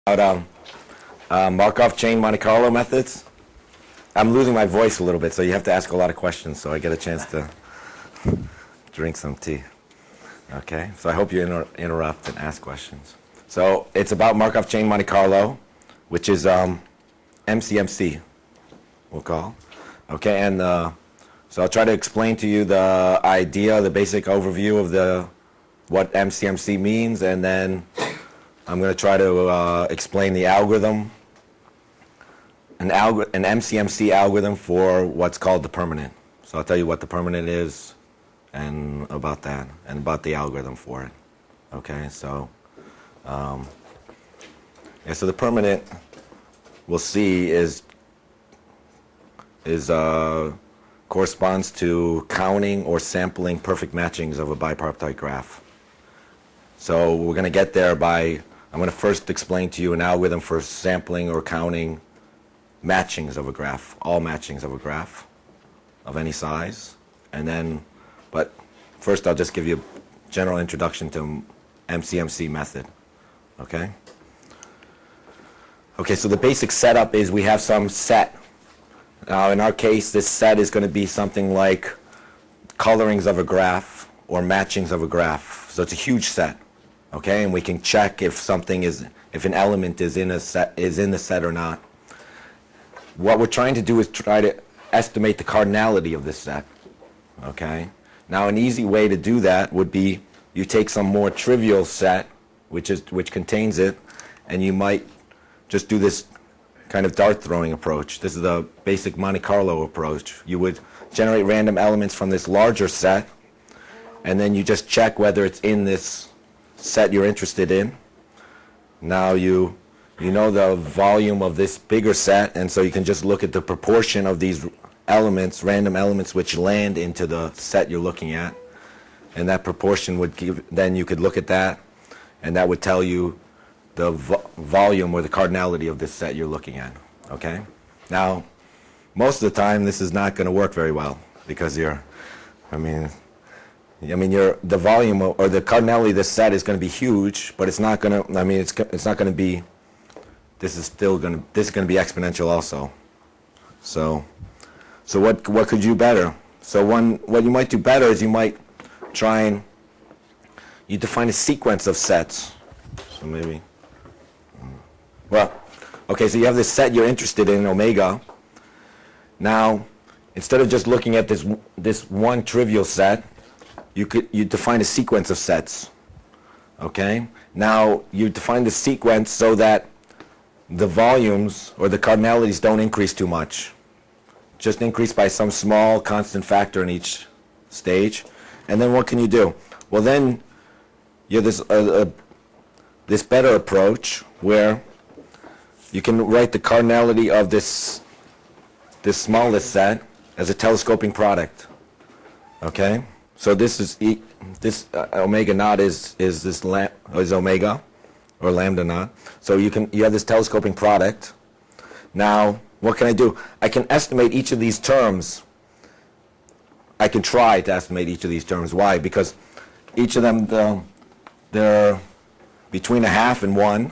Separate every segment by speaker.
Speaker 1: About Markov chain Monte Carlo methods. I'm losing my voice a little bit, so you have to ask a lot of questions so I get a chance to drink some tea. Okay, so I hope you interrupt and ask questions. So it's about Markov chain Monte Carlo, which is MCMC, we'll call. Okay, and so I'll try to explain to you the idea, the basic overview of what MCMC means, and then I'm going to try to explain the algorithm, an MCMC algorithm for what's called the permanent. So I'll tell you what the permanent is and about that, and about the algorithm for it. Okay, so so the permanent we'll see corresponds to counting or sampling perfect matchings of a bipartite graph. So we're going to get there by I'm going to first explain to you an algorithm for sampling or counting matchings of a graph, all matchings of a graph of any size. And then, but first I'll just give you a general introduction to MCMC method. Okay? Okay, so the basic setup is we have some set. Now in our case, this set is going to be something like colorings of a graph or matchings of a graph. So it's a huge set. Okay, and we can check if an element is in the set or not. What we're trying to do is try to estimate the cardinality of this set. Okay, now an easy way to do that would be you take some more trivial set, which contains it, and you might just do this kind of dart throwing approach. This is the basic Monte Carlo approach. You would generate random elements from this larger set, and then you just check whether it's in this set you're interested in. Now you know the volume of this bigger set, and so you can just look at the proportion of these elements, random elements, which land into the set you're looking at, and that proportion would give. Then you could look at that, and that would tell you the volume or the cardinality of this set you're looking at. Okay. Now, most of the time this is not going to work very well because the volume or the cardinality of this set is going to be huge, but it's not going to. It's not going to be. This is going to be exponential also. So what could you do better? So what you might do better is you might try and you define a sequence of sets. So maybe. Well, okay. So you have this set you're interested in, omega. Now, instead of just looking at this one trivial set, you define a sequence of sets. Okay? Now you define the sequence so that the volumes or the cardinalities don't increase too much. Just increase by some small constant factor in each stage. And then what can you do? Well, then you have this better approach where you can write the cardinality of this smallest set as a telescoping product. Okay? So this is omega naught is omega or lambda naught. So you have this telescoping product. Now what can I do? I can estimate each of these terms. I can try to estimate each of these terms. Why? Because each of them they're between a half and 1,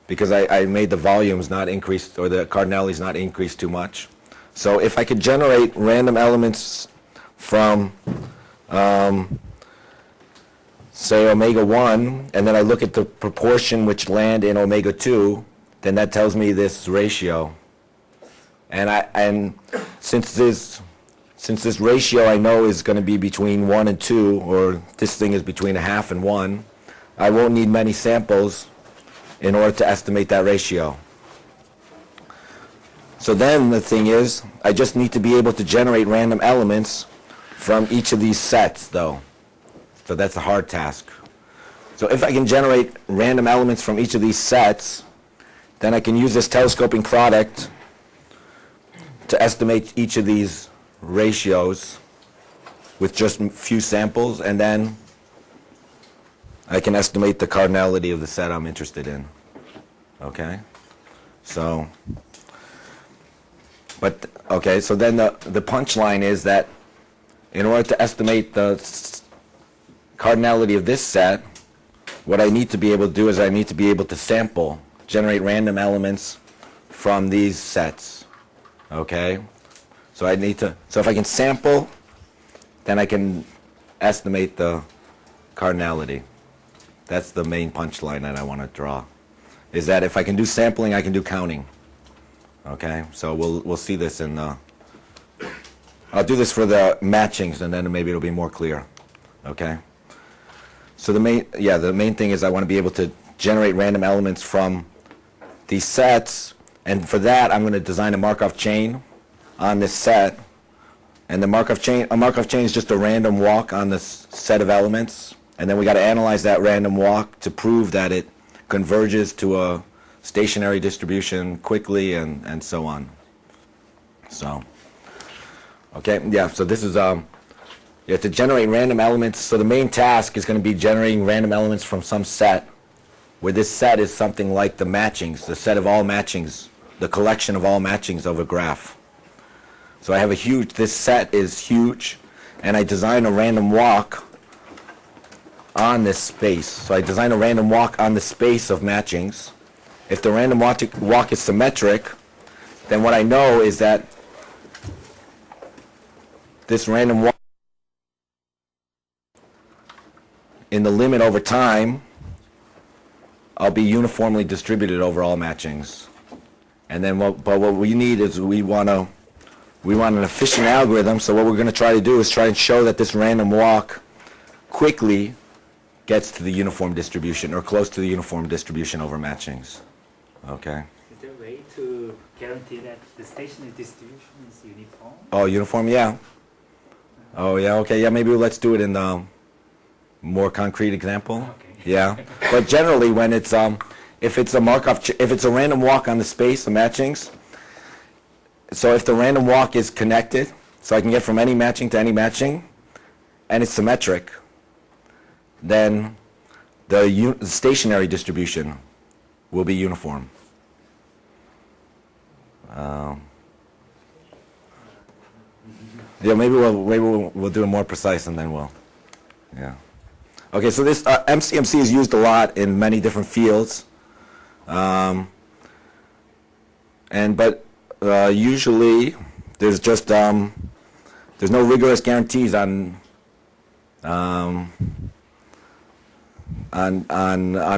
Speaker 1: because I made the volumes not increase or the cardinalities not increase too much. So if I could generate random elements from say omega 1, and then I look at the proportion which land in omega 2, then that tells me this ratio. And since this ratio I know is going to be between 1 and 2, or this thing is between a half and 1, I won't need many samples in order to estimate that ratio. So then the thing is, I just need to be able to generate random elements from each of these sets, though. So that's a hard task. So if I can generate random elements from each of these sets, then I can use this telescoping product to estimate each of these ratios with just a few samples, and then I can estimate the cardinality of the set I'm interested in. Okay? So, so then the punchline is that in order to estimate the cardinality of this set, what I need to be able to do is I need to be able to sample generate random elements from these sets. Okay? So I need to, so if I can sample, then I can estimate the cardinality. That's the main punchline that I want to draw. Is that if I can do sampling, I can do counting. Okay? So we'll see this in the, I'll do this for the matchings, and then maybe it'll be more clear. Okay? So the main thing is I want to be able to generate random elements from these sets, and for that I'm going to design a Markov chain on this set. And the Markov chain, a Markov chain is just a random walk on this set of elements, and then we got to analyze that random walk to prove that it converges to a stationary distribution quickly, and so on. So, okay, yeah. So this is you have to generate random elements. So the main task is going to be generating random elements from some set, where this set is something like the matchings, the set of all matchings, the collection of all matchings of a graph. So I have this set is huge, and I design a random walk on this space. So I design a random walk on the space of matchings. If the random walk is symmetric, then what I know is that this random walk in the limit over time, I'll be uniformly distributed over all matchings. And then but what we need is we want an efficient algorithm. So what we're going to try to do is try and show that this random walk quickly gets to the uniform distribution, or close to the uniform distribution over matchings. Okay?
Speaker 2: Is there a way to guarantee that the stationary distribution is uniform?
Speaker 1: Oh, uniform, yeah. Oh, yeah, okay, yeah, maybe let's do it in the more concrete example.
Speaker 2: Okay.
Speaker 1: Yeah. But generally when it's, if it's a random walk on the space, the matchings, so if the random walk is connected, so I can get from any matching to any matching, and it's symmetric, then the stationary distribution will be uniform. Yeah, maybe we'll do it more precise, and then we'll, yeah. Okay, so this MCMC is used a lot in many different fields, but usually there's just there's no rigorous guarantees on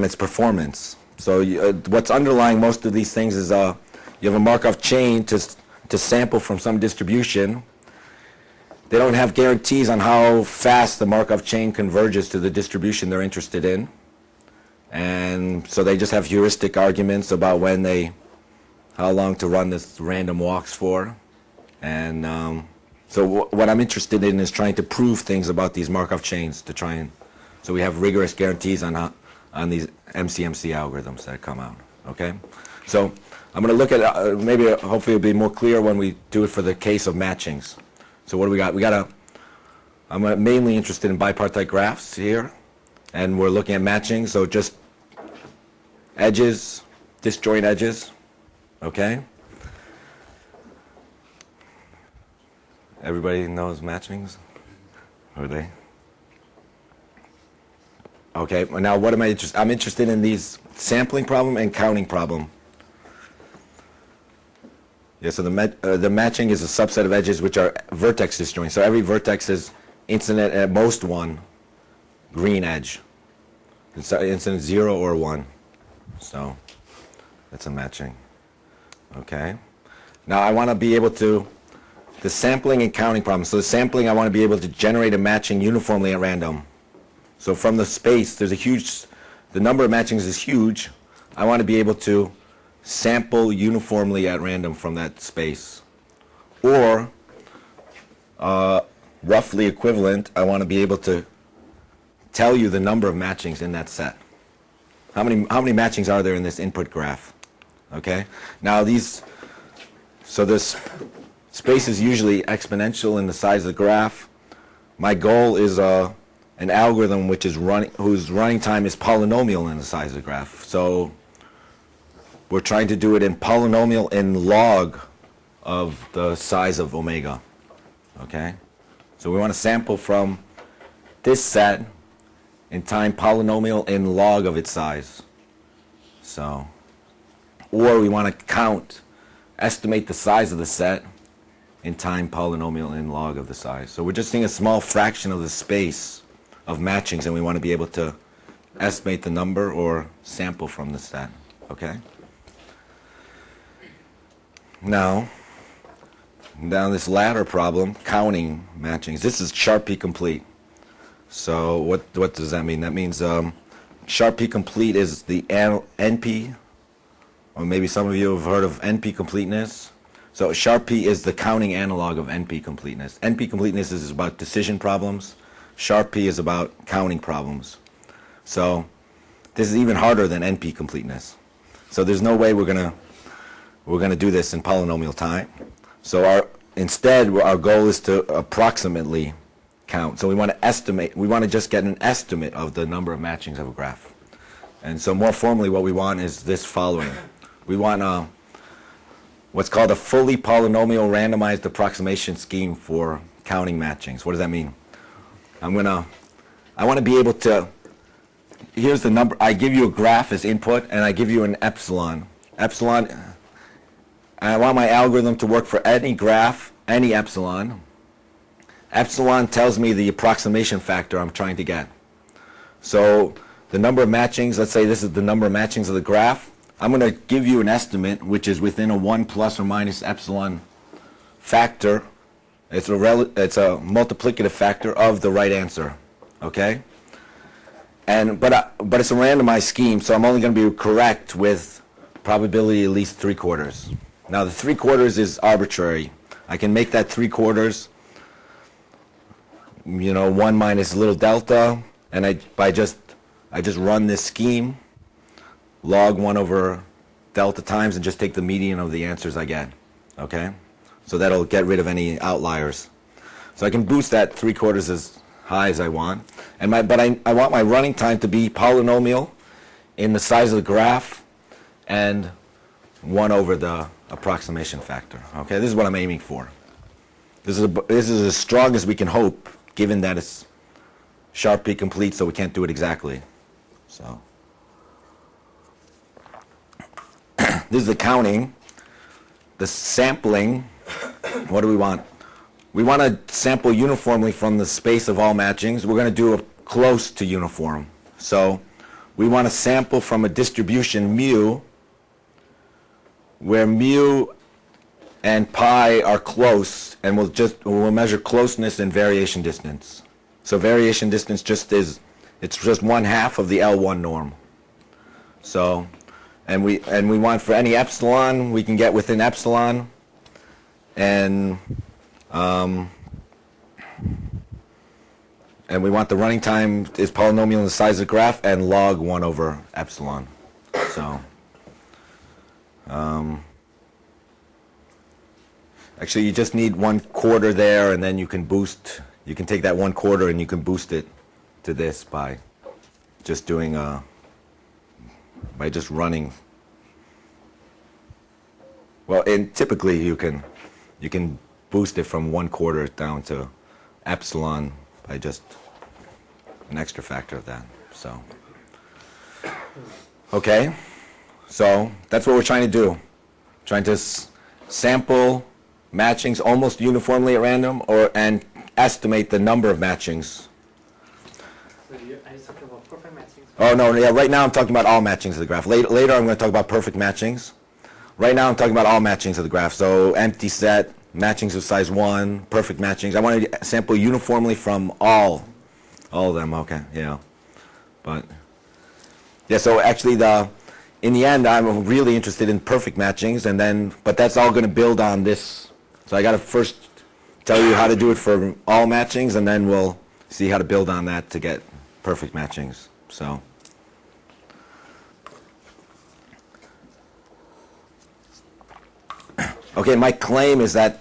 Speaker 1: its performance. So what's underlying most of these things is you have a Markov chain to sample from some distribution. They don't have guarantees on how fast the Markov chain converges to the distribution they're interested in. And so they just have heuristic arguments about how long to run this random walks for. And so what I'm interested in is trying to prove things about these Markov chains so we have rigorous guarantees on these MCMC algorithms that come out. Okay? So I'm going to look at, hopefully it'll be more clear when we do it for the case of matchings. So what do we got? I'm mainly interested in bipartite graphs here, and we're looking at matching, so just edges, disjoint edges, okay? Everybody knows matchings? Are they? Okay, now what am I interested? I'm interested in these sampling problem and counting problem. Yeah, so the matching is a subset of edges which are vertex disjoint. So every vertex is incident at most one green edge. It's incident 0 or 1. So that's a matching. Okay. Now I want to be able to, the sampling and counting problem. So the sampling, I want to be able to generate a matching uniformly at random. So from the space, the number of matchings is huge. I want to be able to sample uniformly at random from that space. Or, roughly equivalent, I want to be able to tell you the number of matchings in that set. How many matchings are there in this input graph? Okay? Now so this space is usually exponential in the size of the graph. My goal is an algorithm whose running time is polynomial in the size of the graph. So we're trying to do it in polynomial in log of the size of omega. Okay? So we want to sample from this set in time polynomial in log of its size. So or we want to estimate the size of the set in time polynomial in log of the size. So we're just seeing a small fraction of the space of matchings, and we want to be able to estimate the number or sample from the set. Okay? Now this latter problem, counting matchings. This is sharp P complete. So what does that mean? That means sharp P complete is the NP, or maybe some of you have heard of NP completeness. So sharp P is the counting analog of NP completeness. NP completeness is about decision problems. Sharp P is about counting problems. So this is even harder than NP completeness. So there's no way we're gonna do this in polynomial time. So instead our goal is to approximately count. So we want to estimate. We want to just get an estimate of the number of matchings of a graph. And so more formally, what we want is this following. We want what's called a fully polynomial randomized approximation scheme for counting matchings. What does that mean? I want to be able to. Here's the number. I give you a graph as input, and I give you an epsilon. Epsilon. I want my algorithm to work for any graph, any epsilon. Epsilon tells me the approximation factor I'm trying to get. So the number of matchings, let's say this is the number of matchings of the graph. I'm going to give you an estimate which is within a 1 plus or minus epsilon factor. It's a multiplicative factor of the right answer. Okay? But it's a randomized scheme, so I'm only going to be correct with probability at least 3/4. Now the 3/4 is arbitrary. I can make that 3/4, 1 minus little delta, and I just run this scheme, log 1 over delta times, and just take the median of the answers I get. Okay, so that'll get rid of any outliers. So I can boost that 3/4 as high as I want, but I want my running time to be polynomial in the size of the graph and 1 over the approximation factor. Okay, this is what I'm aiming for. This is as strong as we can hope, given that it's sharp P complete, so we can't do it exactly. So this is the counting. The sampling, what do we want? We want to sample uniformly from the space of all matchings. We're going to do a close to uniform. So we want to sample from a distribution mu, where mu and pi are close, and we'll measure closeness and variation distance. So variation distance it's just 1/2 of the L1 norm. So, and we want for any epsilon, we can get within epsilon, and we want the running time is polynomial in the size of the graph and log 1 over epsilon. So. Actually, you just need 1/4 there, and then you can take that 1/4 and you can boost it to this by just doing by just running. Well, and typically you can boost it from 1/4 down to epsilon by just an extra factor of that. So okay, so that's what we're trying to do. Trying to sample matchings almost uniformly at random, and estimate the number of matchings.
Speaker 2: So are you talking about perfect matchings?
Speaker 1: Oh no, yeah. Right now I'm talking about all matchings of the graph. Later I'm going to talk about perfect matchings. Right now I'm talking about all matchings of the graph. So empty set, matchings of size 1, perfect matchings. I want to sample uniformly from all of them. Okay, yeah. But yeah, so actually in the end I'm really interested in perfect matchings, but that's all going to build on this. So I got to first tell you how to do it for all matchings, and then we'll see how to build on that to get perfect matchings. So okay, my claim is that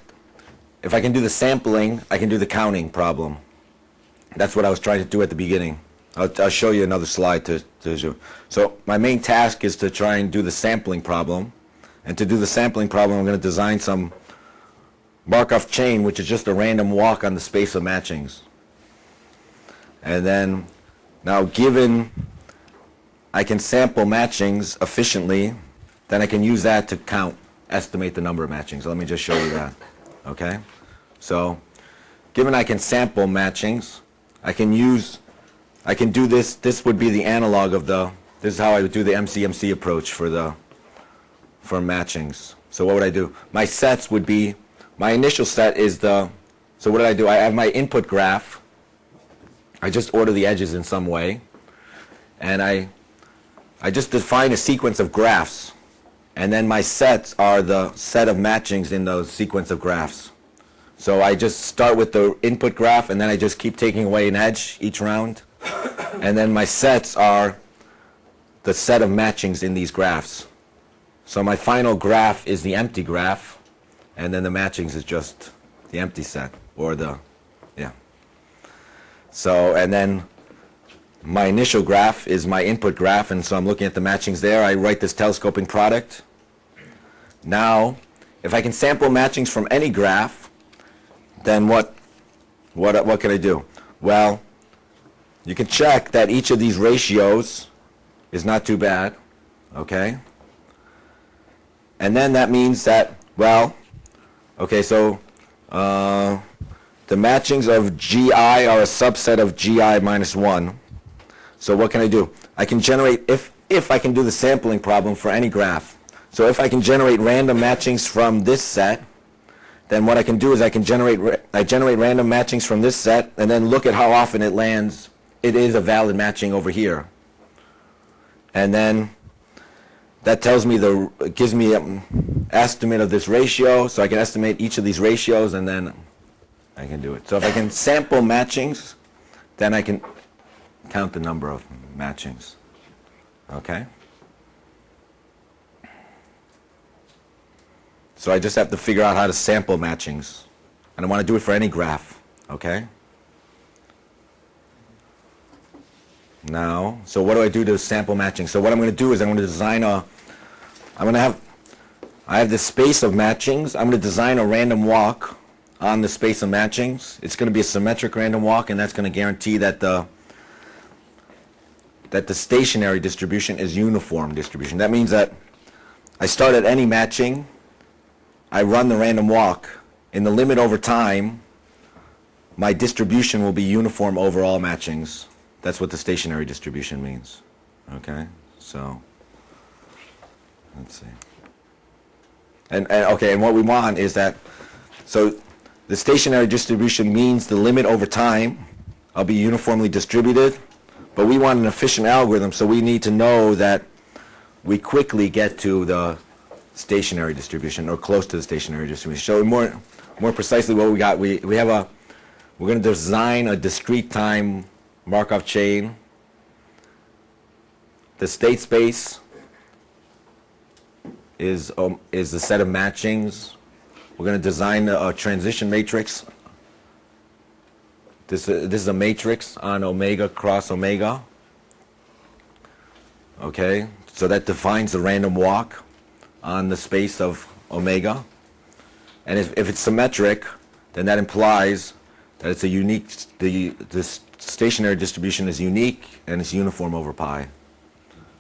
Speaker 1: if I can do the sampling, I can do the counting problem. That's what I was trying to do at the beginning. I'll show you another slide to show. So my main task is to try and do the sampling problem. And to do the sampling problem, I'm going to design some Markov chain, which is just a random walk on the space of matchings. And then, now given I can sample matchings efficiently, then I can use that to estimate the number of matchings. Let me just show you that. Okay? So, given I can sample matchings, I can do this. This would be the analog of this is how I would do the MCMC approach for matchings. So what would I do? My sets would be, my initial set is so what did I do? I have my input graph. I just order the edges in some way. And I just define a sequence of graphs. And then my sets are the set of matchings in those sequence of graphs. So I just start with the input graph, and then I just keep taking away an edge each round. And then my sets are the set of matchings in these graphs. So my final graph is the empty graph, and then the matchings is just the empty set, or yeah. So, and then my initial graph is my input graph, and so I'm looking at the matchings there. I write this telescoping product. Now, if I can sample matchings from any graph, then what can I do? Well, you can check that each of these ratios is not too bad, okay? And then that means that, well, okay, so the matchings of GI are a subset of GI minus 1. So what can I do? I can generate, if I can do the sampling problem for any graph. So if I can generate random matchings from this set, then what I can do is I generate random matchings from this set, and then look at how often it is a valid matching over here. And then that tells me it gives me an estimate of this ratio, so I can estimate each of these ratios, and then I can do it. So if I can sample matchings, then I can count the number of matchings. Okay? So I just have to figure out how to sample matchings. And I want to do it for any graph. Okay? Now, so what do I do to sample matching? So what I'm going to do is I'm going to design I have this space of matchings. I'm going to design a random walk on the space of matchings. It's going to be a symmetric random walk, and that's going to guarantee that the stationary distribution is uniform distribution. That means that I start at any matching, I run the random walk. In the limit over time, my distribution will be uniform over all matchings. That's what the stationary distribution means. Okay, so let's see. And what we want is that, so the stationary distribution means the limit over time I'll be uniformly distributed, but we want an efficient algorithm, so we need to know that we quickly get to the stationary distribution, or close to the stationary distribution. So more precisely what we got, we're going to design a discrete time Markov chain. The state space is the set of matchings. We're going to design a transition matrix. This is a matrix on omega cross omega. Okay, so that defines the random walk on the space of omega. And if it's symmetric, then that implies that it's a unique, the stationary distribution is unique and it's uniform over pi.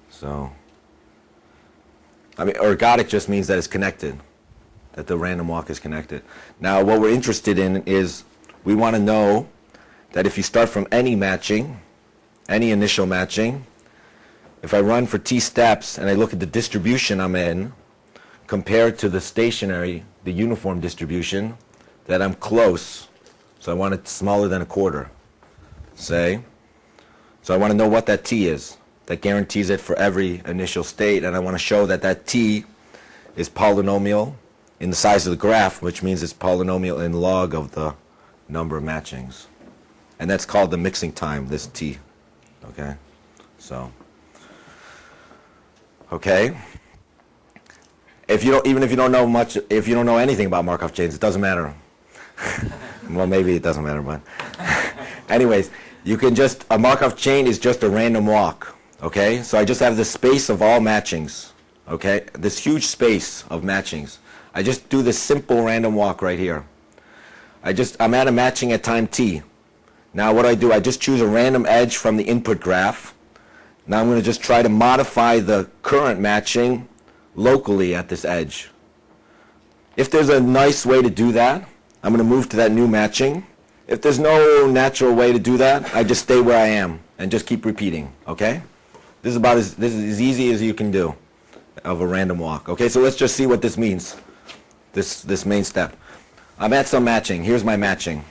Speaker 1: So, I mean, ergodic just means that it's connected, that the random walk is connected. Now, what we're interested in is we want to know that if you start from any matching, any initial matching, if I run for t steps and I look at the distribution I'm in compared to the stationary, the uniform distribution, that I'm close. So I want it smaller than a quarter, say. So I want to know what that t is. That guarantees it for every initial state, and I want to show that that t is polynomial in the size of the graph, which means it's polynomial in log of the number of matchings. And that's called the mixing time, this t. Okay? So, okay? Even if you don't know much, if you don't know anything about Markov chains, it doesn't matter. Well, maybe it doesn't matter, but anyways, a Markov chain is just a random walk, okay? So I just have the space of all matchings, okay? This huge space of matchings. I just do this simple random walk right here. I'm at a matching at time t. Now what do? I just choose a random edge from the input graph. Now I'm going to just try to modify the current matching locally at this edge. If there's a nice way to do that, I'm going to move to that new matching. If there's no natural way to do that, I just stay where I am and just keep repeating, okay? This is as easy as you can do of a random walk. Okay, so let's just see what this means, this main step. I'm at some matching. Here's my matching.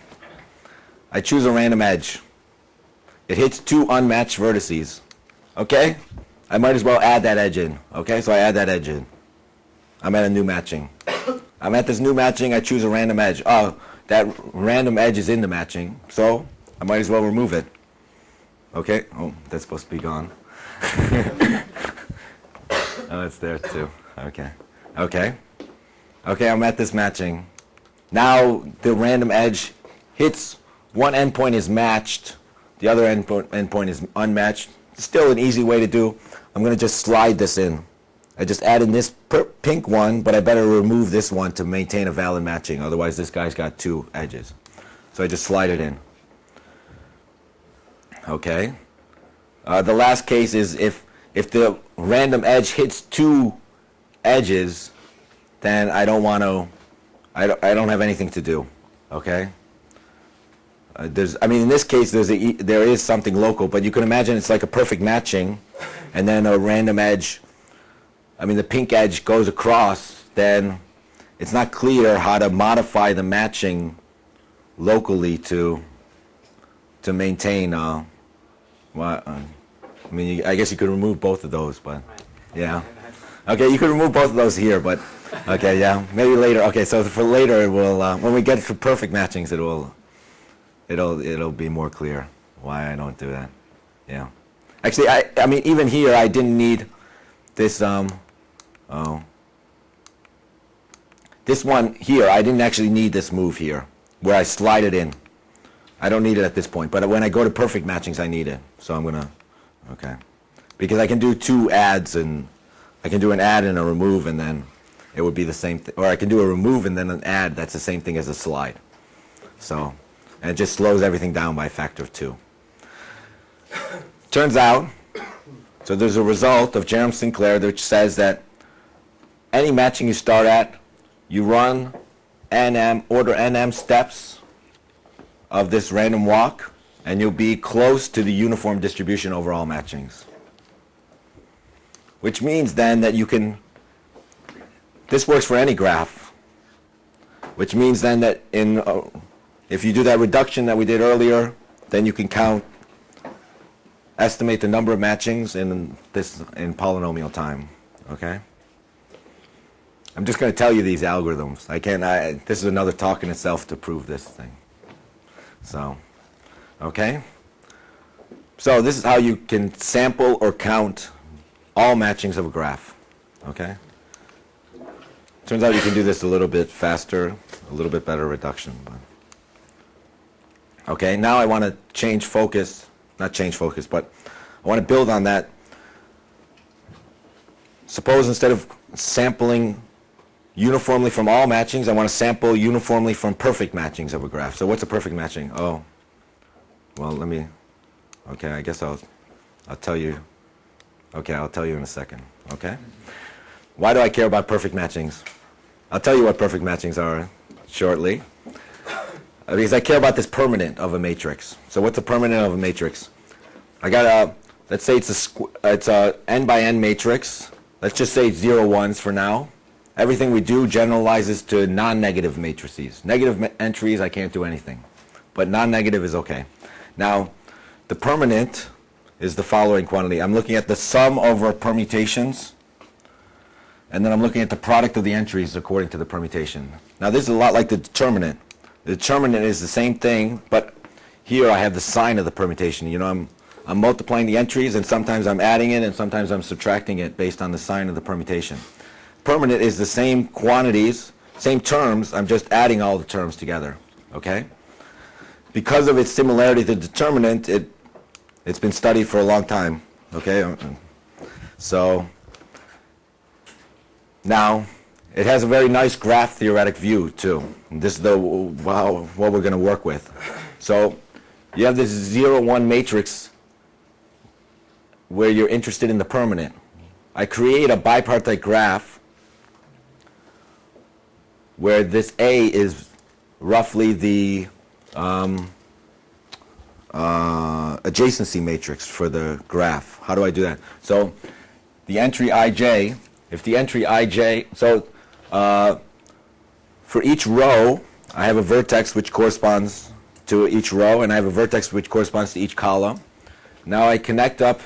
Speaker 1: I choose a random edge. It hits two unmatched vertices. Okay? I might as well add that edge in. Okay, so I add that edge in. I'm at a new matching. I'm at this new matching. I choose a random edge. Oh, that random edge is in the matching, so I might as well remove it. Okay? Oh, that's supposed to be gone. Oh, it's there too. Okay. Okay. Okay, I'm at this matching. Now the random edge hits, one endpoint is matched, the other endpoint is unmatched. Still an easy way to do. I'm going to just slide this in. I just add in this pink one, but I better remove this one to maintain a valid matching. Otherwise, this guy's got two edges. So I just slide it in. Okay. The last case is if the random edge hits two edges, then I don't want to. I don't have anything to do. Okay. In this case, there is something local, but you can imagine it's like a perfect matching, and then a random edge. The pink edge goes across. Then it's not clear how to modify the matching locally to maintain. I guess you could remove both of those, but yeah. Okay, you could remove both of those here, but okay, yeah, maybe later. Okay, so for later, it will when we get to perfect matchings, it'll be more clear why I don't do that. Yeah, actually, even here, I didn't need this. This one here, I didn't actually need this move here, where I slide it in. I don't need it at this point, but when I go to perfect matchings, I need it. So I'm gonna, okay, because I can do two adds, and I can do an add and a remove, and then it would be the same thing. Or I can do a remove and then an add. That's the same thing as a slide. So, and it just slows everything down by a factor of 2. Turns out, so there's a result of Jerram-Sinclair which says that any matching you start at, you run order NM steps of this random walk, and you'll be close to the uniform distribution over all matchings. Which means then that you can, this works for any graph, which means then that if you do that reduction that we did earlier, then you can estimate the number of matchings in polynomial time, okay? I'm just going to tell you these algorithms. This is another talk in itself to prove this thing. So, okay? So this is how you can sample or count all matchings of a graph, okay? Turns out you can do this a little bit faster, a little bit better reduction. But. Okay, now I want to change focus, not change focus, but I want to build on that. Suppose instead of sampling uniformly from all matchings, I want to sample uniformly from perfect matchings of a graph. So what's a perfect matching? Oh, well, okay, I guess I'll tell you. Okay, I'll tell you in a second, okay? Why do I care about perfect matchings? I'll tell you what perfect matchings are shortly. Because I care about this permanent of a matrix. So what's a permanent of a matrix? I got let's say it's a n by n matrix. Let's just say it's 0 1s for now. Everything we do generalizes to non-negative matrices. Negative entries, I can't do anything. But non-negative is okay. Now, the permanent is the following quantity. I'm looking at the sum over permutations, and then I'm looking at the product of the entries according to the permutation. Now, this is a lot like the determinant. The determinant is the same thing, but here I have the sign of the permutation. I'm multiplying the entries, and sometimes I'm adding it, and sometimes I'm subtracting it based on the sign of the permutation. Permanent is the same quantities, same terms, I'm just adding all the terms together, okay? Because of its similarity to the determinant, it's been studied for a long time, okay? So, now, it has a very nice graph theoretic view, too. And this is what we're going to work with. So, you have this 0 1 matrix where you're interested in the permanent. I create a bipartite graph where this A is roughly the adjacency matrix for the graph. How do I do that? So the entry ij, if the entry ij, so for each row, I have a vertex which corresponds to each row, and I have a vertex which corresponds to each column. Now I connect up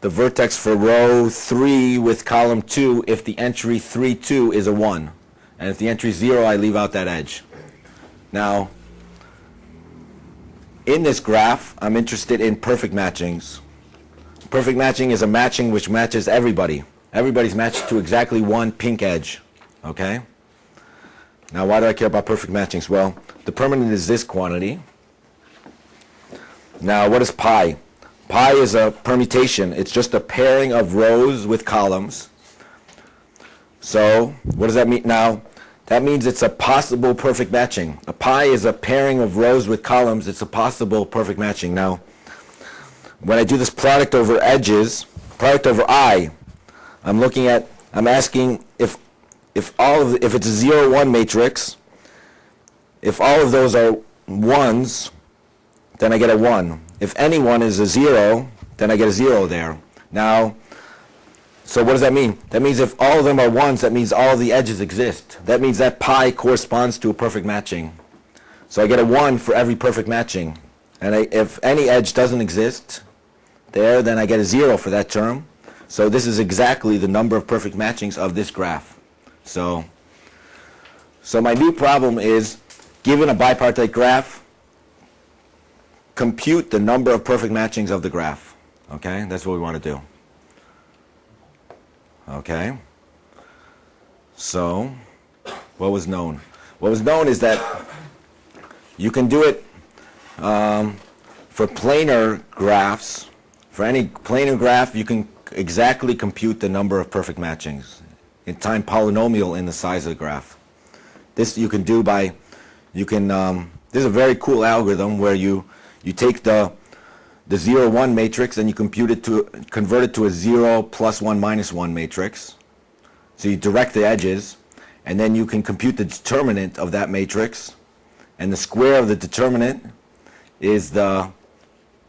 Speaker 1: the vertex for row 3 with column 2 if the entry 3, 2 is a 1. And if the entry 0, I leave out that edge. Now, in this graph, I'm interested in perfect matchings. Perfect matching is a matching which matches everybody. Everybody's matched to exactly one pink edge. Okay? Now, why do I care about perfect matchings? Well, the permanent is this quantity. Now, what is pi? Pi is a permutation. It's just a pairing of rows with columns. So, what does that mean? Now, that means it's a possible perfect matching. A pi is a pairing of rows with columns. It's a possible perfect matching. Now, when I do this product over edges, product over I, I'm asking if it's a 0, 1 matrix, if all of those are 1s, then I get a 1. If any one is a 0, then I get a 0 there. Now, so what does that mean? That means if all of them are 1s, that means all the edges exist. That means that pi corresponds to a perfect matching. So I get a 1 for every perfect matching. And if any edge doesn't exist there, then I get a 0 for that term. So this is exactly the number of perfect matchings of this graph. So my new problem is, given a bipartite graph, compute the number of perfect matchings of the graph. Okay? That's what we want to do. Okay? So, what was known? What was known is that you can do it for planar graphs. For any planar graph, you can exactly compute the number of perfect matchings in time polynomial in the size of the graph. This you can do by, this is a very cool algorithm where you take the 0, 1 matrix and you convert it to a 0, plus 1, minus 1 matrix. So you direct the edges, and then you can compute the determinant of that matrix, and the square of the determinant is the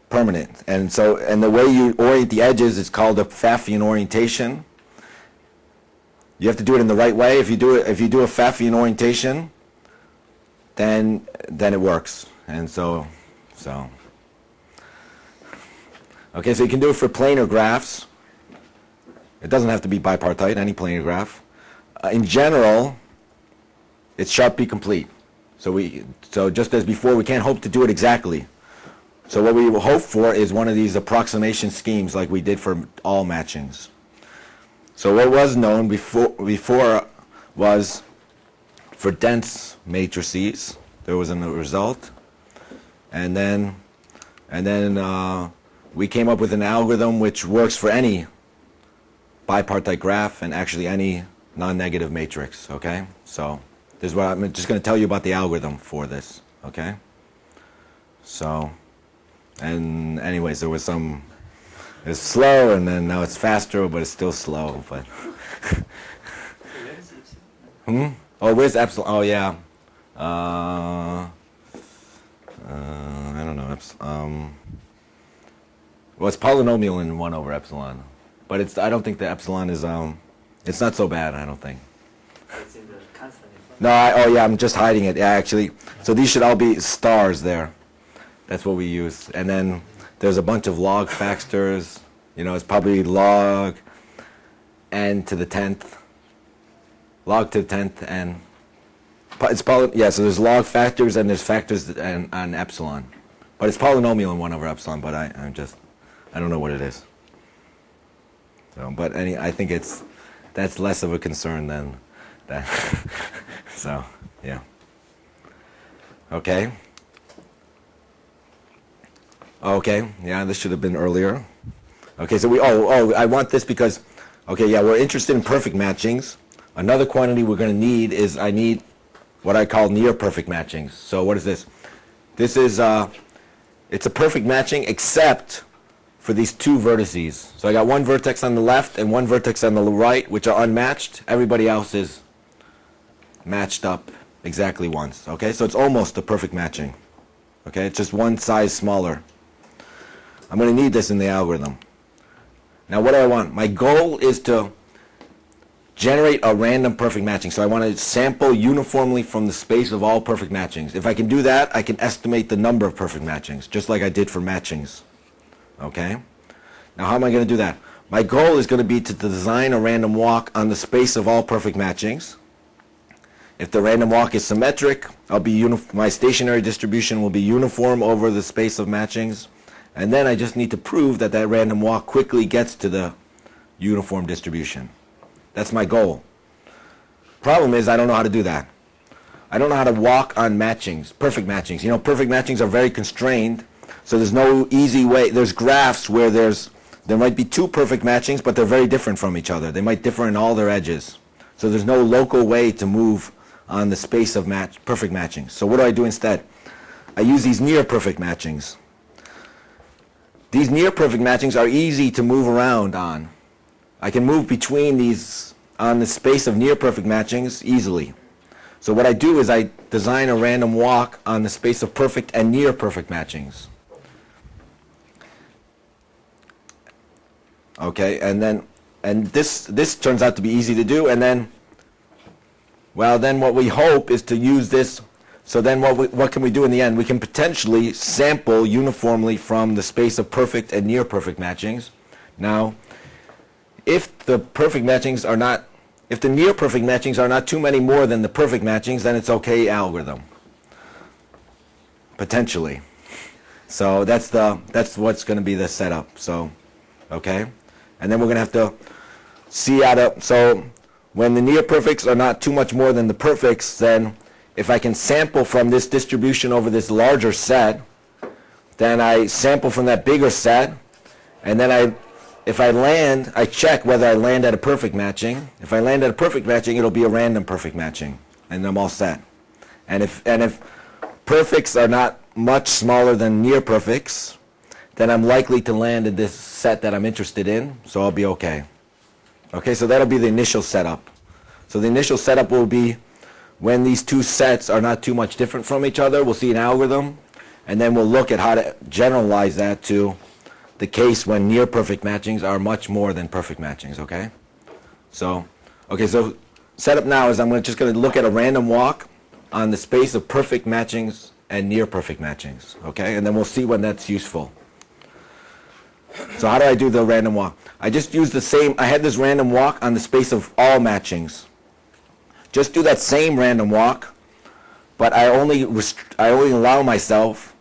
Speaker 1: permanent. And the way you orient the edges is called a Pfaffian orientation. You have to do it in the right way. If you do a Pfaffian orientation, then it works. And so. Okay, so you can do it for planar graphs. It doesn't have to be bipartite, any planar graph. In general, it's sharp be complete. So just as before, we can't hope to do it exactly. So what we will hope for is one of these approximation schemes like we did for all matchings. So what was known before was for dense matrices, there was a result, and then we came up with an algorithm which works for any bipartite graph and actually any non-negative matrix. Okay, so this is what I'm just going to tell you about the algorithm for this. Okay, so and anyways, there was some. It's slow, and then now it's faster, but it's still slow. But Oh, where's epsilon? Oh, yeah. I don't know. Well, it's polynomial in 1 over epsilon, but it's. I don't think the epsilon is. It's not so bad. I don't think.
Speaker 2: It's in the constant.
Speaker 1: No. Oh, yeah. I'm just hiding it. Yeah, actually. So these should all be stars there. That's what we use, and then there's a bunch of log factors. You know, it's probably log n to the 10th, log to the 10th, and it's yeah. So there's log factors and there's factors on epsilon, but it's polynomial in 1 over epsilon. But I don't know what it is. So, but I think that's less of a concern than that. So, yeah. Okay. Okay, yeah, this should have been earlier. Okay, so I want this because, okay, yeah, we're interested in perfect matchings. Another quantity we're going to need is I need what I call near perfect matchings. So what is this? This is, it's a perfect matching except for these two vertices. So I got one vertex on the left and one vertex on the right, which are unmatched. Everybody else is matched up exactly once. Okay, so it's almost a perfect matching. Okay, it's just one size smaller. I'm going to need this in the algorithm. Now what do I want? My goal is to generate a random perfect matching. So I want to sample uniformly from the space of all perfect matchings. If I can do that, I can estimate the number of perfect matchings, just like I did for matchings. Okay? Now how am I going to do that? My goal is going to be to design a random walk on the space of all perfect matchings. If the random walk is symmetric, my stationary distribution will be uniform over the space of matchings. And then I just need to prove that that random walk quickly gets to the uniform distribution. That's my goal. Problem is, I don't know how to do that. I don't know how to walk on matchings, perfect matchings. You know, perfect matchings are very constrained, so there's no easy way. There's graphs where there might be two perfect matchings, but they're very different from each other. They might differ in all their edges. So there's no local way to move on the space of perfect matchings. So what do I do instead? I use these near perfect matchings. These near perfect matchings are easy to move around on. I can move between these on the space of near perfect matchings easily. So what I do is I design a random walk on the space of perfect and near perfect matchings. Okay, and this turns out to be easy to do, and then what we hope is to use this. So then what can we do in the end? We can potentially sample uniformly from the space of perfect and near perfect matchings. Now, if the near perfect matchings are not too many more than the perfect matchings, then it's okay algorithm. Potentially. So that's what's going to be the setup. So, okay? And then we're going to have to see so when the near perfects are not too much more than the perfects, then if I can sample from this distribution over this larger set, then I sample from that bigger set, and then if I land, I check whether I land at a perfect matching. If I land at a perfect matching, it'll be a random perfect matching, and I'm all set. And if perfects are not much smaller than near perfects, then I'm likely to land in this set that I'm interested in, so I'll be okay. Okay, so that'll be the initial setup. So the initial setup will be when these two sets are not too much different from each other. We'll see an algorithm, and then we'll look at how to generalize that to the case when near perfect matchings are much more than perfect matchings, okay? So setup now is I'm just going to look at a random walk on the space of perfect matchings and near perfect matchings, okay? And then we'll see when that's useful. So how do I do the random walk? I just use I had this random walk on the space of all matchings. Just do that same random walk, but I only allow myself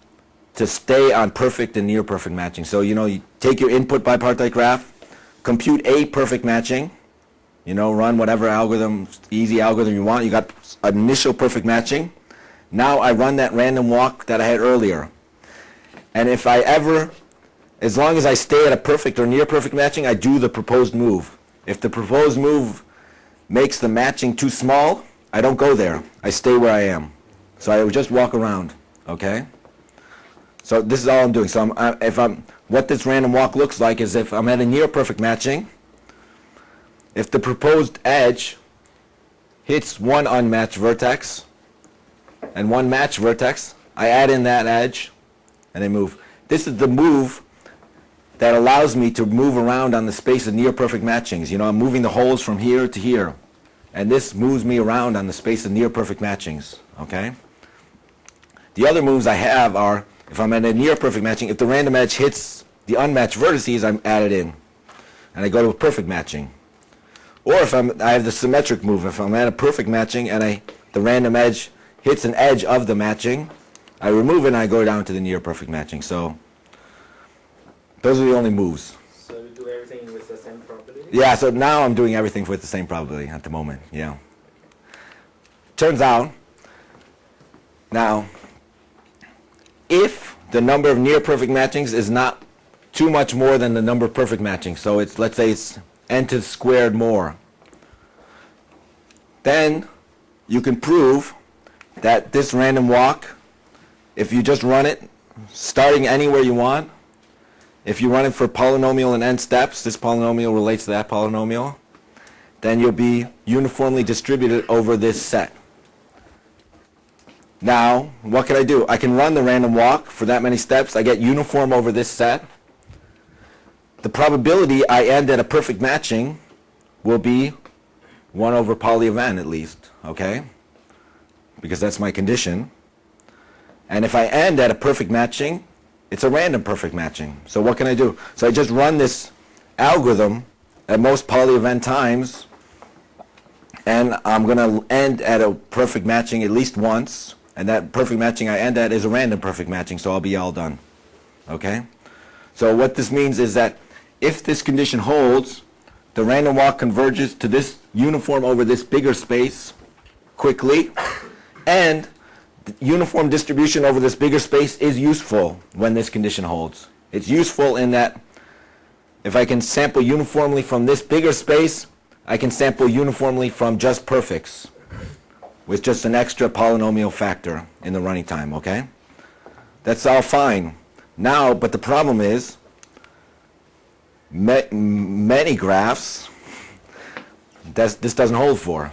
Speaker 1: to stay on perfect and near perfect matching. So, you take your input bipartite graph, compute a perfect matching, run whatever easy algorithm you want. You got an initial perfect matching. Now I run that random walk that I had earlier. And as long as I stay at a perfect or near perfect matching, I do the proposed move. If the proposed move makes the matching too small, I don't go there. I stay where I am. So I would just walk around, okay? So this is all I'm doing. So what this random walk looks like is if I'm at a near perfect matching, if the proposed edge hits one unmatched vertex and one matched vertex, I add in that edge and I move. This is the move that allows me to move around on the space of near perfect matchings. I'm moving the holes from here to here. And this moves me around on the space of near perfect matchings, okay? The other moves I have are, if I'm at a near perfect matching, if the random edge hits the unmatched vertices, I'm added in. And I go to a perfect matching. Or if I have the symmetric move. If I'm at a perfect matching and the random edge hits an edge of the matching, I remove it and I go down to the near perfect matching. So those are the only moves.
Speaker 3: So you do everything with the same probability?
Speaker 1: Yeah, so now I'm doing everything with the same probability at the moment, yeah. Turns out, now, if the number of near perfect matchings is not too much more than the number of perfect matchings, so let's say it's n to the squared more, then you can prove that this random walk, if you just run it, starting anywhere you want, if you run it for polynomial in n steps, this polynomial relates to that polynomial, then you'll be uniformly distributed over this set. Now, what can I do? I can run the random walk for that many steps. I get uniform over this set. The probability I end at a perfect matching will be 1 over poly of n at least, okay? Because that's my condition. And if I end at a perfect matching, it's a random perfect matching. So what can I do? So I just run this algorithm at most poly of n times, and I'm going to end at a perfect matching at least once, and that perfect matching I end at is a random perfect matching, so I'll be all done. Okay? So what this means is that if this condition holds, the random walk converges to this uniform over this bigger space quickly, and the uniform distribution over this bigger space is useful when this condition holds. It's useful in that if I can sample uniformly from this bigger space, I can sample uniformly from just perfects with just an extra polynomial factor in the running time, okay? That's all fine. Now, but the problem is, many graphs, this doesn't hold for.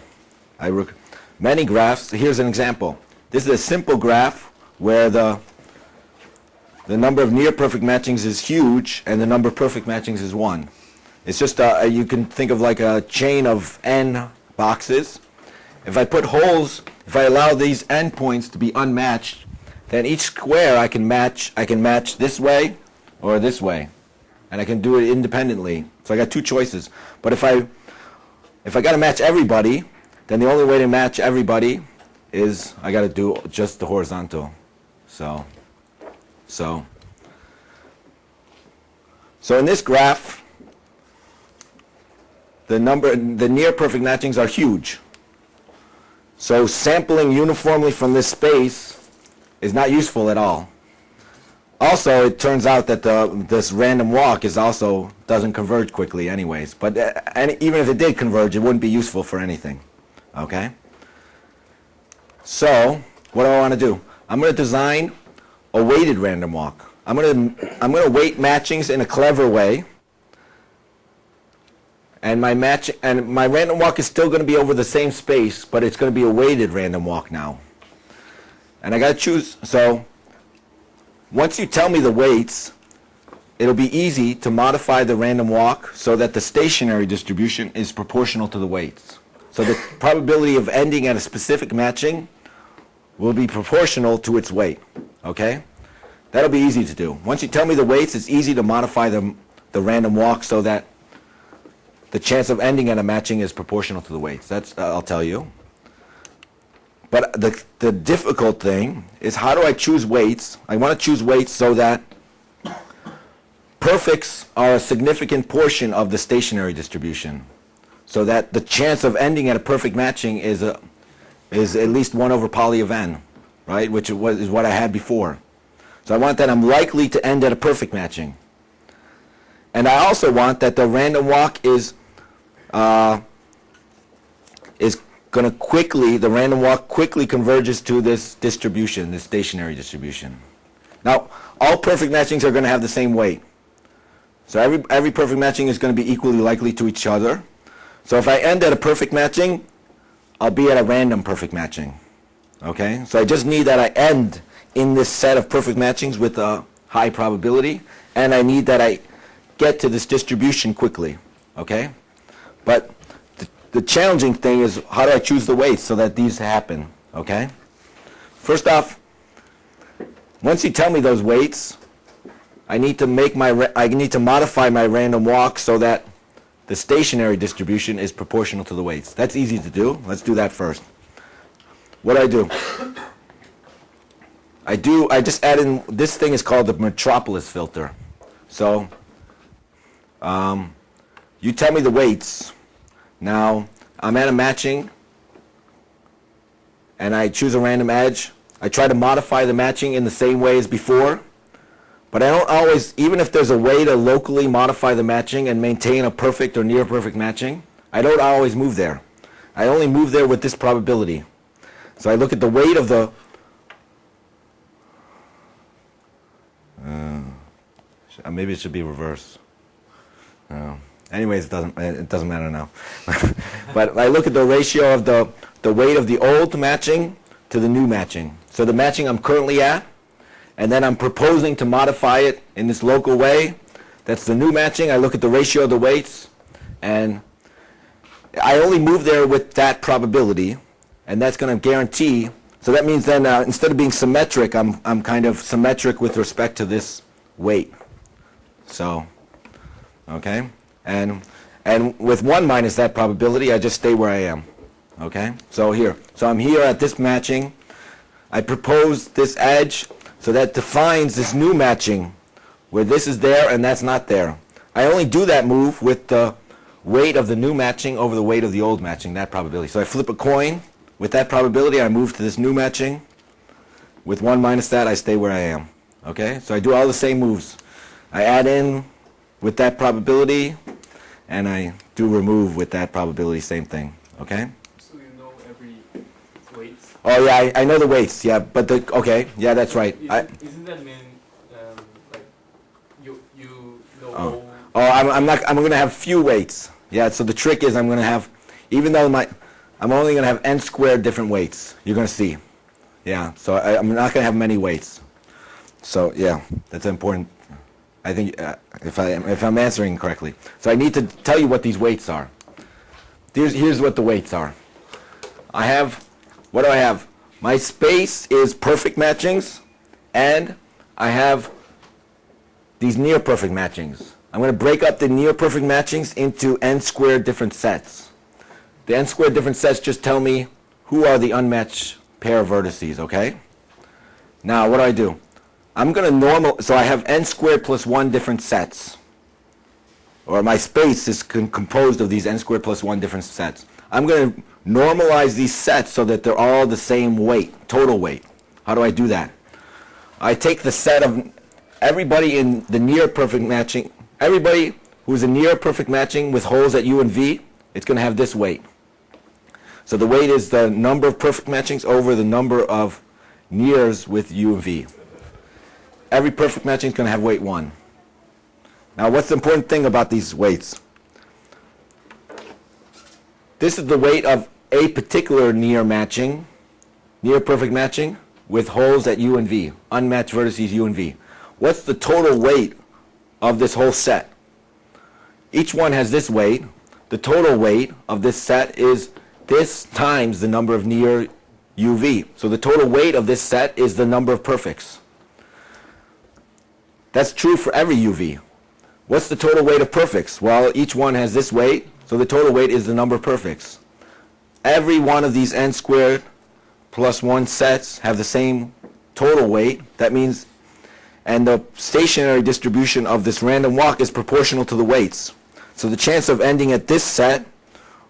Speaker 1: Many graphs, here's an example. This is a simple graph where the number of near perfect matchings is huge and the number of perfect matchings is 1. It's just, you can think of like a chain of n boxes. If I put holes, if I allow these endpoints to be unmatched, then each square I can match this way or this way. And I can do it independently. So I got 2 choices. But if I got to match everybody, then the only way to match everybody is I got to do just the horizontal. So in this graph, the near perfect matchings are huge. So sampling uniformly from this space is not useful at all. Also, it turns out that this random walk is also doesn't converge quickly anyways. But even if it did converge, it wouldn't be useful for anything. Okay? So, what do I want to do? I'm going to design a weighted random walk. I'm going to weight matchings in a clever way. And my random walk is still going to be over the same space, but it's going to be a weighted random walk now. And I got to choose. So once you tell me the weights, it'll be easy to modify the random walk so that the stationary distribution is proportional to the weights. So the probability of ending at a specific matching will be proportional to its weight. Okay? That'll be easy to do. Once you tell me the weights, it's easy to modify the random walk so that the chance of ending at a matching is proportional to the weights. That's, I'll tell you. But the difficult thing is, how do I choose weights? I want to choose weights so that perfects are a significant portion of the stationary distribution, so that the chance of ending at a perfect matching is at least 1 over poly of n, right? Which is what I had before. So I want that I'm likely to end at a perfect matching. And I also want that the random walk is going to the random walk quickly converges to this distribution, this stationary distribution. Now, all perfect matchings are going to have the same weight. So every perfect matching is going to be equally likely to each other. So if I end at a perfect matching, I'll be at a random perfect matching. Okay? So I just need that I end in this set of perfect matchings with a high probability, and I need that I get to this distribution quickly. Okay? But the challenging thing is, how do I choose the weights so that these happen? Okay? First off, once you tell me those weights, I need to modify my random walk so that the stationary distribution is proportional to the weights. That's easy to do. Let's do that first. What do? I just add in, this thing is called the metropolis filter. So you tell me the weights. Now, I'm at a matching, and I choose a random edge. I try to modify the matching in the same way as before, but I don't always, even if there's a way to locally modify the matching and maintain a perfect or near perfect matching, I don't always move there. I only move there with this probability. So I look at the weight of the Maybe it should be reversed. Anyways, it doesn't matter now. But I look at the ratio of the weight of the old matching to the new matching. So the matching I'm currently at, and then I'm proposing to modify it in this local way. That's the new matching. I look at the ratio of the weights, and I only move there with that probability, and that's going to guarantee. So that means then instead of being symmetric, I'm kind of symmetric with respect to this weight. So, okay, and with 1 minus that probability, I just stay where I am. Okay, so I'm here at this matching. I propose this edge, so that defines this new matching, where this is there and that's not there. I only do that move with the weight of the new matching over the weight of the old matching, that probability. So I flip a coin. With that probability, I move to this new matching. With 1 minus that, I stay where I am. Okay? So I do all the same moves. I add in with that probability, and I do remove with that probability, same thing. Okay?
Speaker 3: So you know every weight?
Speaker 1: Oh, yeah, I know the weights, yeah, but okay, yeah, that's right.
Speaker 3: Isn't that mean, like, you know all...
Speaker 1: I'm going to have few weights. Yeah, so the trick is I'm going to have, even though I'm only going to have n squared different weights. You're going to see. Yeah, so I'm not going to have many weights. So, yeah, that's important. I think if I'm answering correctly. So I need to tell you what these weights are. Here's what the weights are. What do I have? My space is perfect matchings, and I have these near perfect matchings. I'm going to break up the near perfect matchings into n squared different sets. The n squared different sets just tell me who are the unmatched pair of vertices, okay? Now, what do? I'm going to so I have n squared plus 1 different sets. Or my space is composed of these n squared plus 1 different sets. I'm going to normalize these sets so that they're all the same weight, total weight. How do I do that? I take the set of everybody in the near perfect matching, everybody who's a near perfect matching with holes at u and v, it's going to have this weight. So the weight is the number of perfect matchings over the number of nears with u and v. Every perfect matching is going to have weight 1. Now, what's the important thing about these weights? This is the weight of a particular near matching, near perfect matching, with holes at u and v, unmatched vertices u and v. What's the total weight of this whole set? Each one has this weight. The total weight of this set is this times the number of near uv. So the total weight of this set is the number of perfects. That's true for every uv. What's the total weight of perfects? Well, each one has this weight, so the total weight is the number of perfects. Every one of these n squared plus 1 sets have the same total weight. That means, and the stationary distribution of this random walk is proportional to the weights. So the chance of ending at this set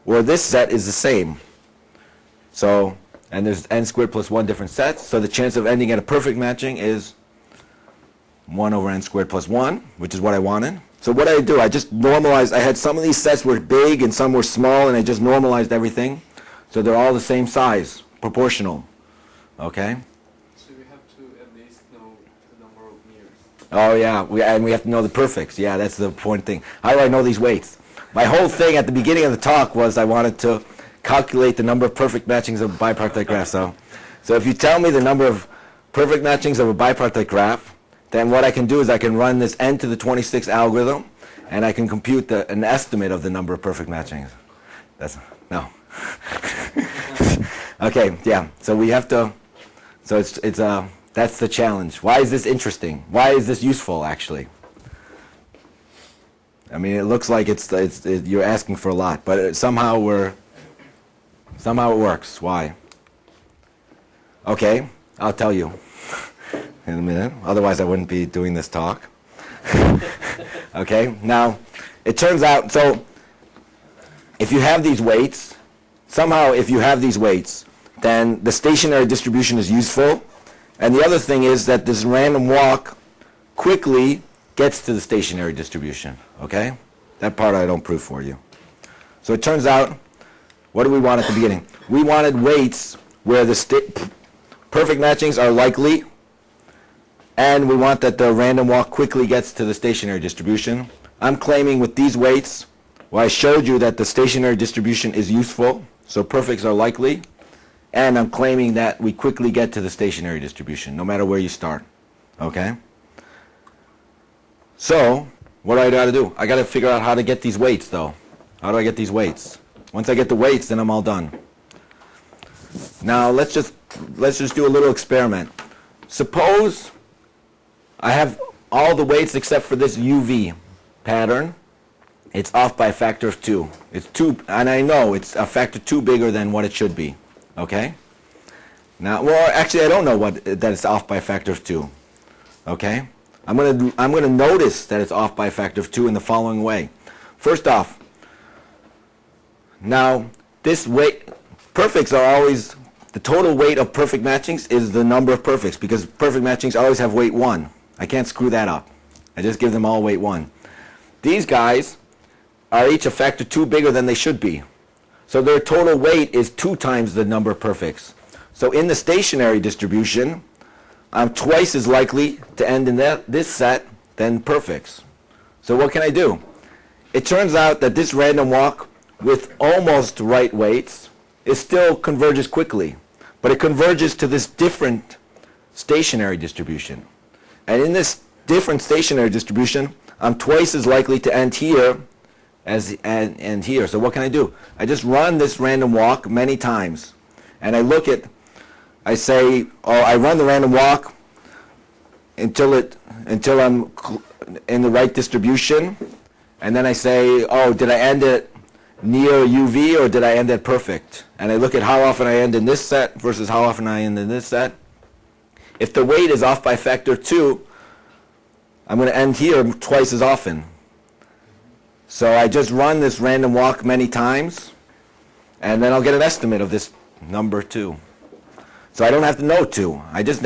Speaker 1: or this set is the same. So, and there's n squared plus 1 different sets, so the chance of ending at a perfect matching is 1 over n squared plus 1, which is what I wanted. So what did I do? I just normalized. I had some of these sets were big and some were small, and I just normalized everything. So they're all the same size, proportional. Okay?
Speaker 3: So we have to at least know the number of nears.
Speaker 1: Oh, yeah, and we have to know the perfects. Yeah, that's the important thing. How do I know these weights? My whole thing at the beginning of the talk was I wanted to calculate the number of perfect matchings of a bipartite graph. So if you tell me the number of perfect matchings of a bipartite graph, then what I can do is I can run this n to the 26 algorithm, and I can compute an estimate of the number of perfect matchings. No. Okay, yeah. So we have to. So that's the challenge. Why is this interesting? Why is this useful, actually? I mean, it looks like you're asking for a lot, but somehow it works. Why? Okay, I'll tell you in a minute. Otherwise, I wouldn't be doing this talk. Okay, now, it turns out, so if you have these weights, then the stationary distribution is useful. And the other thing is that this random walk quickly gets to the stationary distribution. Okay? That part I don't prove for you. So it turns out, what do we want at the beginning? We wanted weights where the perfect matchings are likely, and we want that the random walk quickly gets to the stationary distribution. I'm claiming with these weights, well, I showed you that the stationary distribution is useful, so perfects are likely, and I'm claiming that we quickly get to the stationary distribution, no matter where you start, okay? So, what do I got to do? I got to figure out how to get these weights, though. How do I get these weights? Once I get the weights, then I'm all done. Now, let's just do a little experiment. Suppose I have all the weights except for this UV pattern. It's off by a factor of 2. It's 2, and I know it's a factor 2 bigger than what it should be. Okay? Now, well, actually, I don't know that it's off by a factor of 2. Okay? I'm gonna notice that it's off by a factor of 2 in the following way. First off, now this weight, perfects are always, the total weight of perfect matchings is the number of perfects, because perfect matchings always have weight 1. I can't screw that up. I just give them all weight 1. These guys are each a factor 2 bigger than they should be. So their total weight is 2 times the number of perfects. So in the stationary distribution, I'm twice as likely to end in this set than perfects. So what can I do? It turns out that this random walk with almost right weights, it still converges quickly. But it converges to this different stationary distribution. And in this different stationary distribution, I'm twice as likely to end here as end here. So what can I do? I just run this random walk many times. And I say, I run the random walk until I'm in the right distribution, and then I say, oh, did I end it near UV or did I end it perfect? And I look at how often I end in this set versus how often I end in this set. If the weight is off by factor 2, I'm going to end here twice as often. So I just run this random walk many times, and then I'll get an estimate of this number 2. So I don't have to know 2. I just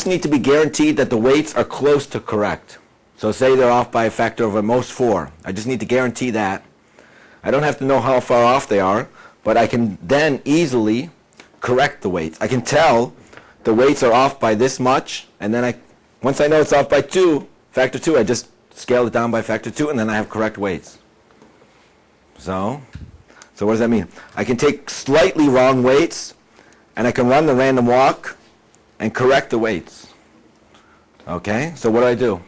Speaker 1: need to be guaranteed that the weights are close to correct. So say they're off by a factor of at most 4. I just need to guarantee that. I don't have to know how far off they are, but I can then easily correct the weights. I can tell the weights are off by this much, and then once I know it's off by 2, factor 2, I just scale it down by factor 2, and then I have correct weights. So what does that mean? I can take slightly wrong weights, and I can run the random walk and correct the weights. Okay? So what do?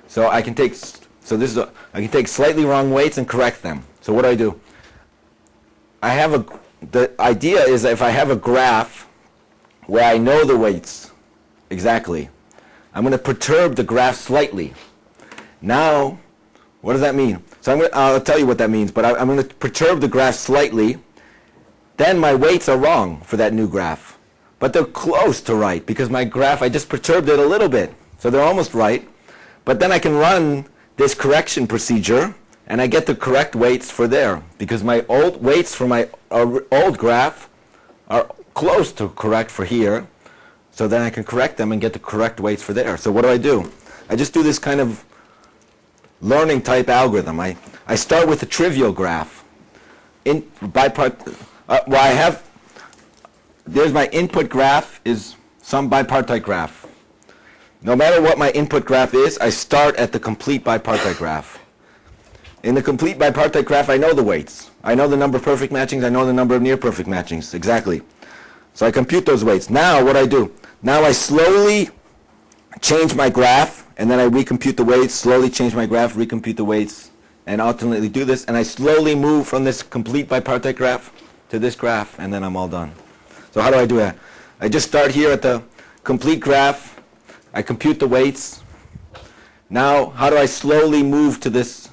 Speaker 1: So I can take slightly wrong weights and correct them. So what do? The idea is that if I have a graph where I know the weights exactly, I'm going to perturb the graph slightly. Now, what does that mean? So I'll tell you what that means, but I'm going to perturb the graph slightly. Then my weights are wrong for that new graph. But they're close to right, because my graph, I just perturbed it a little bit. So they're almost right. But then I can run this correction procedure, and I get the correct weights for there, because my old weights for my old graph are close to correct for here. So then I can correct them and get the correct weights for there. So what do? I just do this kind of learning type algorithm. I start with a trivial graph. There's my input graph is some bipartite graph. No matter what my input graph is, I start at the complete bipartite graph. In the complete bipartite graph, I know the weights. I know the number of perfect matchings. I know the number of near perfect matchings. Exactly. So I compute those weights. Now what do? Now I slowly change my graph, and then I recompute the weights, slowly change my graph, recompute the weights, and ultimately do this. And I slowly move from this complete bipartite graph to this graph, and then I'm all done. So how do I do that? I just start here at the complete graph. I compute the weights. Now, how do I slowly move to this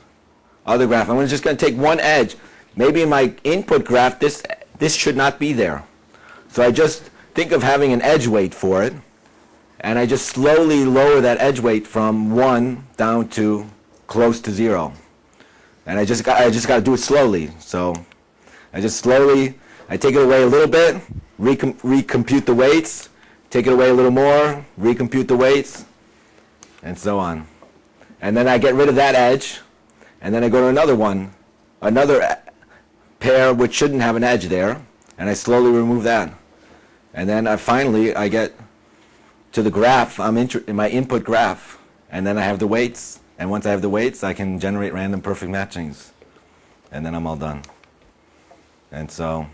Speaker 1: other graph? I'm just going to take one edge. Maybe in my input graph, this should not be there. So I just think of having an edge weight for it, and I just slowly lower that edge weight from 1 down to close to 0. And I just got to do it slowly. So I take it away a little bit, recompute the weights, take it away a little more, recompute the weights, and so on. And then I get rid of that edge, and then I go to another one, another pair which shouldn't have an edge there, and I slowly remove that. And then finally I get to the graph. I'm in my input graph, and then I have the weights. And once I have the weights, I can generate random perfect matchings, and then I'm all done. And so,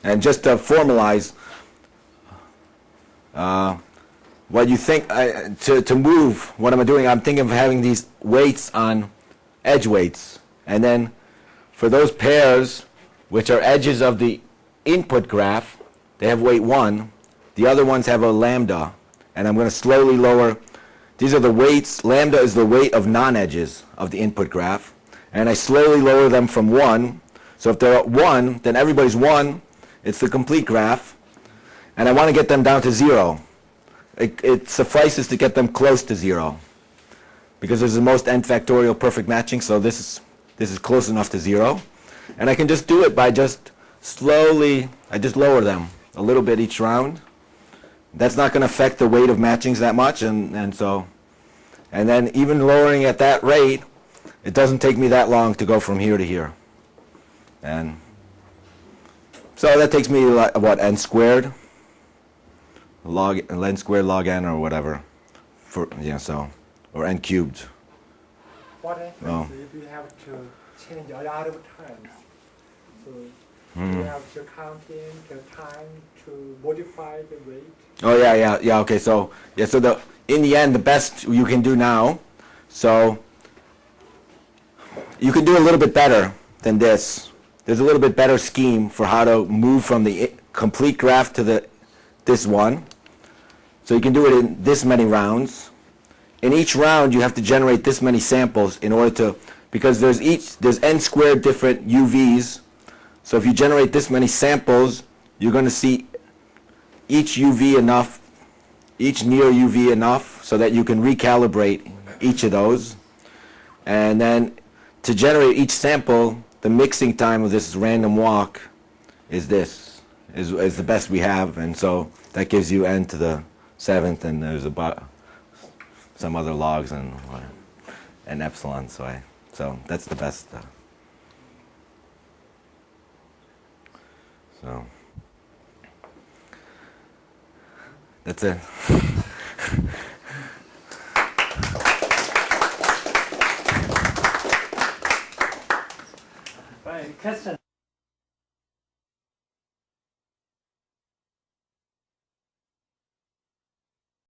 Speaker 1: and just to formalize, what you think, to move, what am I doing? I'm thinking of having these weights on edge weights. And then for those pairs, which are edges of the input graph, they have weight 1. The other ones have a lambda. And I'm going to slowly lower. These are the weights. Lambda is the weight of non-edges of the input graph. And I slowly lower them from 1. So if they're at 1, then everybody's 1. It's the complete graph. And I want to get them down to 0. It suffices to get them close to 0. Because there's the most n factorial perfect matching, so this is close enough to 0. And I can just do it by just slowly, I just lower them a little bit each round. That's not going to affect the weight of matchings that much, and then even lowering at that rate, it doesn't take me that long to go from here to here. And so that takes me, what, n squared? N squared log n or whatever. So, or n cubed.
Speaker 4: What happens if you have to change a lot of times? So you have to count in the time to modify the weight.
Speaker 1: Oh yeah. Okay, so in the end, the best you can do now. So you can do a little bit better than this. There's a little bit better scheme for how to move from the complete graph to this one. So you can do it in this many rounds. In each round, you have to generate this many samples in order to, because there's n squared different UVs. So if you generate this many samples, you're going to see each UV enough, each near UV enough, so that you can recalibrate each of those. And then to generate each sample, the mixing time of this random walk is the best we have, and so that gives you n to the 7th, and there's about some other logs and epsilon. So that's the best. So that's it.
Speaker 2: Right, question.